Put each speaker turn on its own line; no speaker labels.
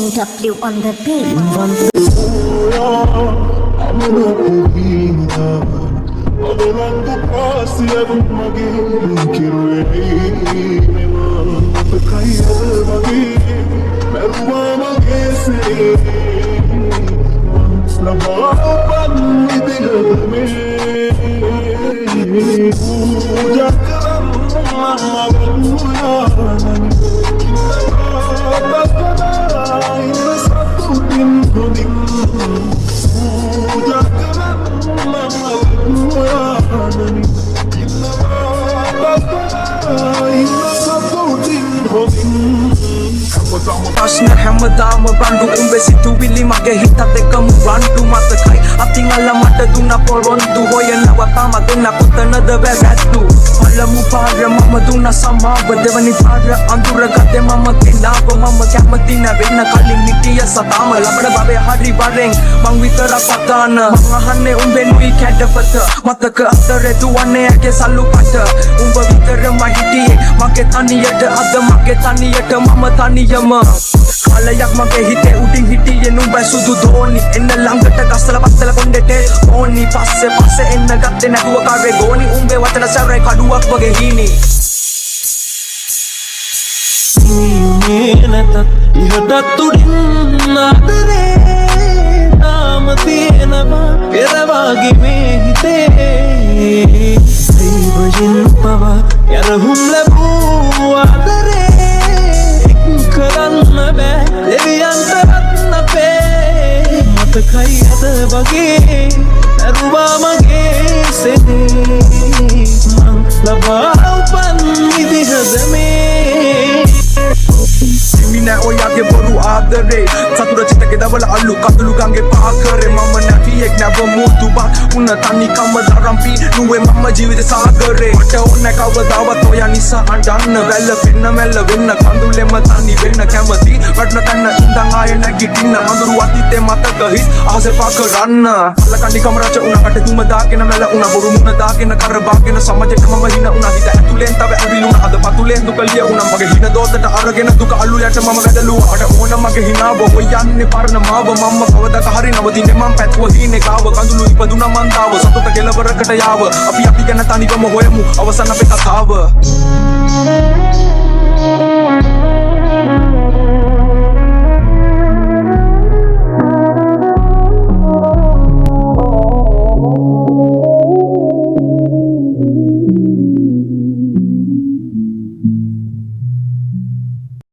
NW on the beat.
ප්‍රශ්න හැමදාම බණ්ඩු උඹේ සිතුවිලි මගේ හිතත් එක්කම රණ්ඩු මතකයි අතින් අල්ල මට දුන්න පොරොන්දු හොයනව තාම දෙන්න පුතනද වැරැද්දු පළමු පාර මම දුන්න සමාව දෙවනි පාර අඳුර ගත්තේ මම කෙනාව මම කැමති නැවෙන්න කලින් නිටිය සතාම ලබන බවේ හරි වරෙන් මං විතරක් පතාන මං අහන්නේ උඹේ නුයි කැඩපත මතක අතරේ දුවන්නේ ඇගේ සල්ලු පට උඹ විතරම හිටියේ මගේ තනියට අද මගේ තනියට මම තනියම කාලයක් මගේ හිතේ උඩින් හිටියේ නුඹයි සුදු දෝනි එන්න ළඟට ගස්සල පස්සල කොණ්ඩෙට ඕනි පස්සේ එන්න ගත්තේ නැතුව කාරේ ගෝනි උඹේ වචන සැරේ කඩුවක් වගේ හීනි
නැතත් ඉහටත් උඩින් ආදරේ නාම තියෙනවා පෙරවාගේ මේ හිතේ දීවයෙන් පවා යරහුම් ලැබූ ආදරේ කරන්න බෑ දෙවියන්ටත් අපේ මතකයි අද වගේ ඇරුවා මගේ සෙනේ මං ලබා උපන් විදිහද මේ
මිනෑ ඔයාගේ බොරු ආදරේ සතුර චිතක දවල අල්ලු කඳුළු ගංගේ පාකරේ මම නැතියෙක් නැව මුතුපත් උන්න තනිකම දරම්පි නුවේ මම ජීවිත සාගරේ මට ඕන කවදාවත් ඔයා නිසා අඬන්න වැල්ල පෙන්න මැල්ල වෙන්න කඳුලෙම තනි වෙන්න කැමති වටන තන්න ඉඳන් ආය නැගිටින්න අඳුරු අතීතේ මතක හිස් ආසේ පා කරන්න අල්ලකණ්ඩි කමරච උනකට දුම දාගෙන මැල උන බොරු මුණ දාගෙන කර බාගෙන සමජෙට මම හින උනා හිත ඇතුලෙන් තව ඇවිලුණ අද පතුලෙන් දුක ලිය උනා මගේ හින දෝතට අරගෙන දුක අල්ලු යට මම වැදලුවා අට ඕන මගේ හිනාව හොයන්නේ පරණ මාව මම කවදක හරි නවතින්නේ මං පැතුව හීනේ කාව කඳුළු ඉපදුනා මන්දාව සතුට කෙලවරකට යාව අපි ගැන තනිවම හොයමු අවසන් අපේ කතාව